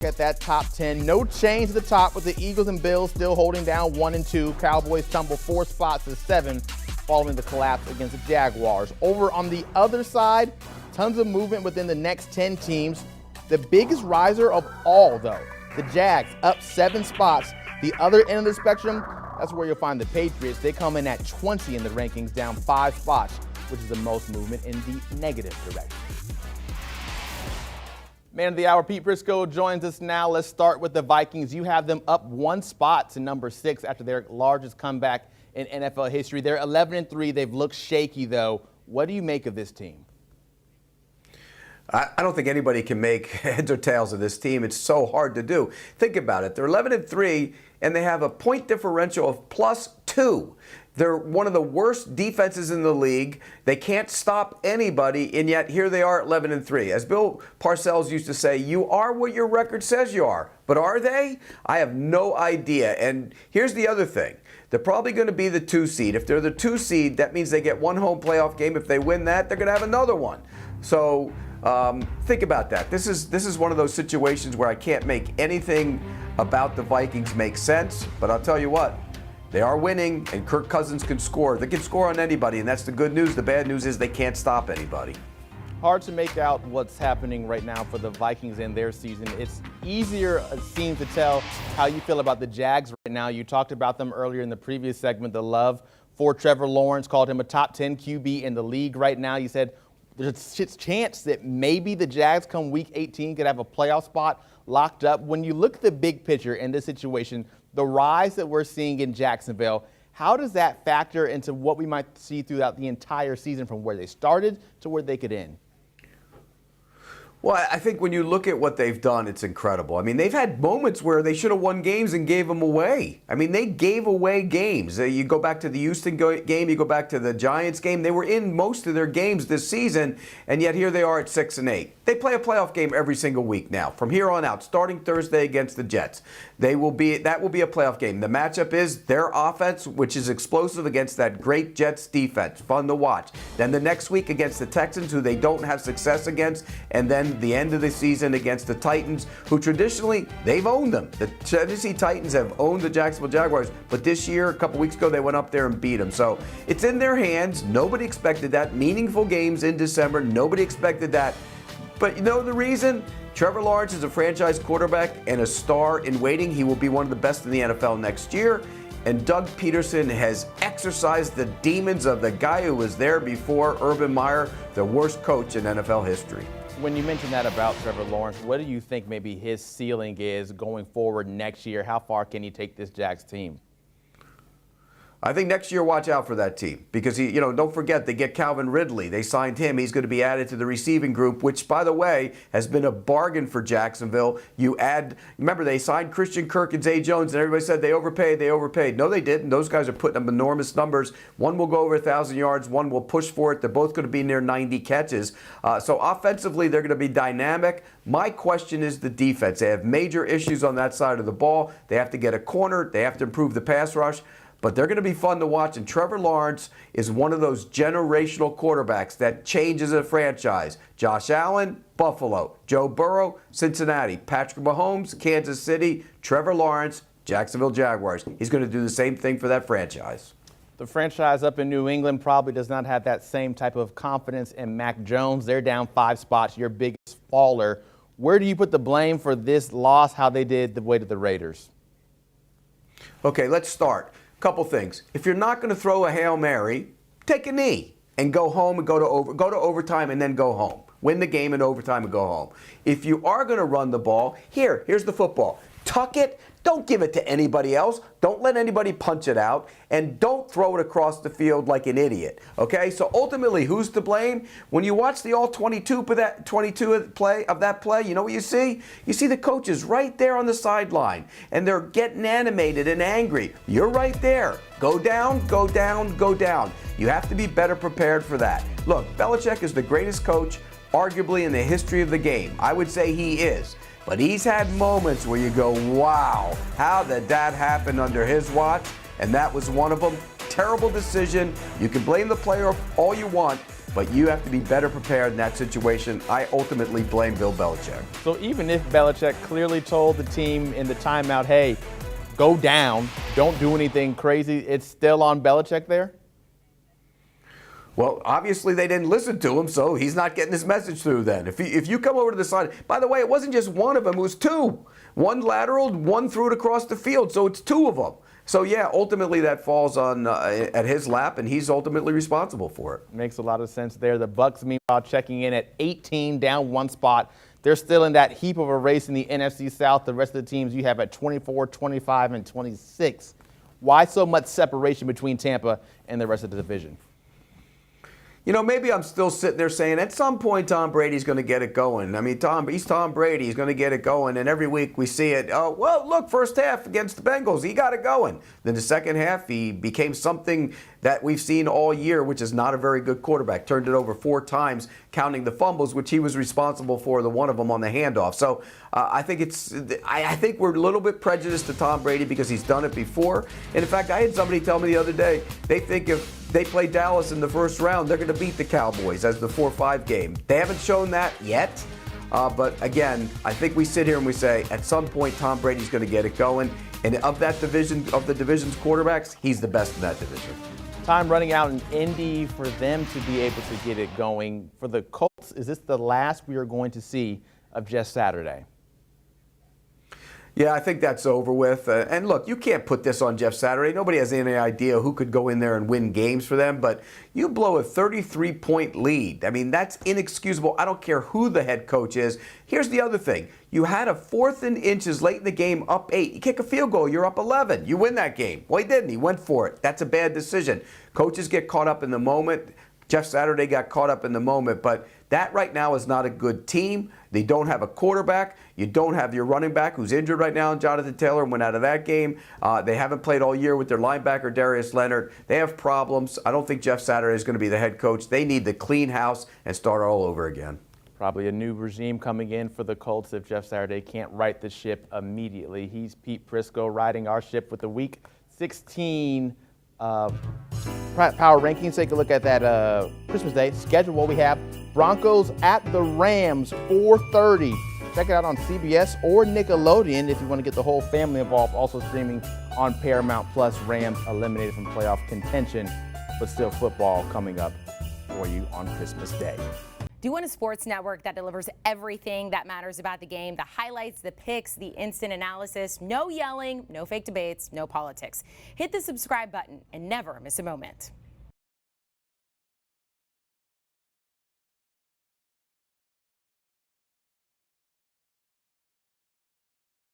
At that top 10, no change at the top with the Eagles and Bills still holding down 1 and 2. Cowboys tumble 4 spots to 7 following the collapse against the Jaguars. Over on the other side, tons of movement within the next 10 teams. The biggest riser of all, though, the Jags up 7 spots. The other end of the spectrum, that's where you'll find the Patriots. They come in at 20 in the rankings, down 5 spots, which is the most movement in the negative direction. Man of the hour, Pete Prisco joins us now. Let's start with the Vikings. You have them up 1 spot to number 6 after their largest comeback in NFL history. They're 11-3. They've looked shaky, though. What do you make of this team? I don't think anybody can make heads or tails of this team. It's so hard to do. Think about it. They're 11-3, and they have a point differential of +2. They're one of the worst defenses in the league. They can't stop anybody, and yet here they are at 11-3. As Bill Parcells used to say, you are what your record says you are. But are they? I have no idea. And here's the other thing. They're probably going to be the 2 seed. If they're the 2 seed, that means they get 1 home playoff game. If they win that, they're going to have another one. So think about that. This is one of those situations where I can't make anything about the Vikings make sense. But I'll tell you what. They are winning, and Kirk Cousins can score. They can score on anybody, and that's the good news. The bad news is they can't stop anybody. Hard to make out what's happening right now for the Vikings in their season. It's easier, it seems, to tell how you feel about the Jags right now. You talked about them earlier in the previous segment, the love for Trevor Lawrence, called him a top 10 QB in the league right now. You said there's a chance that maybe the Jags come week 18 could have a playoff spot locked up. When you look at the big picture in this situation, the rise that we're seeing in Jacksonville, how does that factor into what we might see throughout the entire season from where they started to where they could end? Well, I think when you look at what they've done, it's incredible. I mean, they've had moments where they should have won games and gave them away. I mean, they gave away games. You go back to the Houston game, you go back to the Giants game. They were in most of their games this season, and yet here they are at 6-8. They play a playoff game every single week now, from here on out, starting Thursday against the Jets. That will be a playoff game. The matchup is their offense, which is explosive, against that great Jets defense. Fun to watch. Then the next week against the Texans, who they don't have success against, and then the end of the season against the Titans, who traditionally, they've owned them. The Tennessee Titans have owned the Jacksonville Jaguars, but this year, a couple weeks ago, they went up there and beat them. So it's in their hands. Nobody expected that. Meaningful games in December. Nobody expected that. But you know the reason? Trevor Lawrence is a franchise quarterback and a star in waiting. He will be one of the best in the NFL next year. And Doug Peterson has exorcised the demons of the guy who was there before, Urban Meyer, the worst coach in NFL history. When you mentioned that about Trevor Lawrence, what do you think maybe his ceiling is going forward next year? How far can he take this Jags team? I think next year, watch out for that team because don't forget they get Calvin Ridley. They signed him. He's going to be added to the receiving group, which, by the way, has been a bargain for Jacksonville. Remember, they signed Christian Kirk and Zay Jones, and everybody said they overpaid. No, they didn't. Those guys are putting up enormous numbers. One will go over 1,000 yards. One will push for it. They're both going to be near 90 catches. So offensively, they're going to be dynamic. My question is the defense. They have major issues on that side of the ball. They have to get a corner. They have to improve the pass rush. But they're going to be fun to watch, and Trevor Lawrence is one of those generational quarterbacks that changes a franchise. Josh Allen, Buffalo. Joe Burrow, Cincinnati. Patrick Mahomes, Kansas City. Trevor Lawrence, Jacksonville Jaguars. He's going to do the same thing for that franchise. The franchise up in New England probably does not have that same type of confidence in Mac Jones. They're down 5 spots, your biggest faller. Where do you put the blame for this loss, how they did the way to the Raiders? Okay, let's start. Couple things. If you're not going to throw a Hail Mary, take a knee and go home and go to overtime and then go home. Win the game in overtime and go home. If you are going to run the ball, here's the football. Tuck it. Don't give it to anybody else. Don't let anybody punch it out. And don't throw it across the field like an idiot. Okay? So ultimately, who's to blame? When you watch the all 22 of that play, you know what you see? You see the coaches right there on the sideline. And they're getting animated and angry. You're right there. Go down, go down, go down. You have to be better prepared for that. Look, Belichick is the greatest coach, arguably, in the history of the game. I would say he is. But he's had moments where you go, wow, how did that happen under his watch? And that was one of them. Terrible decision. You can blame the player all you want, but you have to be better prepared in that situation. I ultimately blame Bill Belichick. So even if Belichick clearly told the team in the timeout, hey, go down, don't do anything crazy, it's still on Belichick there? Well, obviously they didn't listen to him, so he's not getting his message through then. If you come over to the side, by the way, it wasn't just one of them, it was two. One lateral, one threw it across the field, so it's two of them. So yeah, ultimately that falls on at his lap, and he's ultimately responsible for it. Makes a lot of sense there. The Bucs, meanwhile, checking in at 18, down one spot. They're still in that heap of a race in the NFC South. The rest of the teams you have at 24, 25, and 26. Why so much separation between Tampa and the rest of the division? You know, maybe I'm still sitting there saying at some point Tom Brady's going to get it going. I mean, he's Tom Brady. He's going to get it going. And every week we see it. Oh, well, look, first half against the Bengals, he got it going. Then the second half, he became something that we've seen all year, which is not a very good quarterback. Turned it over 4 times, counting the fumbles, which he was responsible for, the one of them on the handoff. So I think we're a little bit prejudiced to Tom Brady because he's done it before. And in fact, I had somebody tell me the other day, they think if they play Dallas in the first round, they're going to beat the Cowboys as the 4-5 game. They haven't shown that yet. But again, I think we sit here and we say, at some point, Tom Brady's going to get it going. And of that division, of the division's quarterbacks, he's the best in that division. Time running out in Indy for them to be able to get it going. For the Colts, is this the last we are going to see of Jeff Saturday? Yeah, I think that's over with. And look, you can't put this on Jeff Saturday. Nobody has any idea who could go in there and win games for them. But you blow a 33-point lead. I mean, that's inexcusable. I don't care who the head coach is. Here's the other thing. You had a 4th and inches late in the game, up 8. You kick a field goal, you're up 11. You win that game. Well, he didn't. He went for it. That's a bad decision. Coaches get caught up in the moment. Jeff Saturday got caught up in the moment, but that right now is not a good team. They don't have a quarterback. You don't have your running back who's injured right now, Jonathan Taylor went out of that game. They haven't played all year with their linebacker, Darius Leonard. They have problems. I don't think Jeff Saturday is going to be the head coach. They need to clean house and start all over again. Probably a new regime coming in for the Colts if Jeff Saturday can't right the ship immediately. He's Pete Prisco riding our ship with the Week 16 power rankings. Take a look at that Christmas Day schedule. What we have: Broncos at the Rams, 4:30. Check it out on CBS or Nickelodeon if you want to get the whole family involved. Also streaming on Paramount Plus. Rams eliminated from playoff contention, but still football coming up for you on Christmas Day. Do you want a sports network that delivers everything that matters about the game? The highlights, the picks, the instant analysis, no yelling, no fake debates, no politics. Hit the subscribe button and never miss a moment.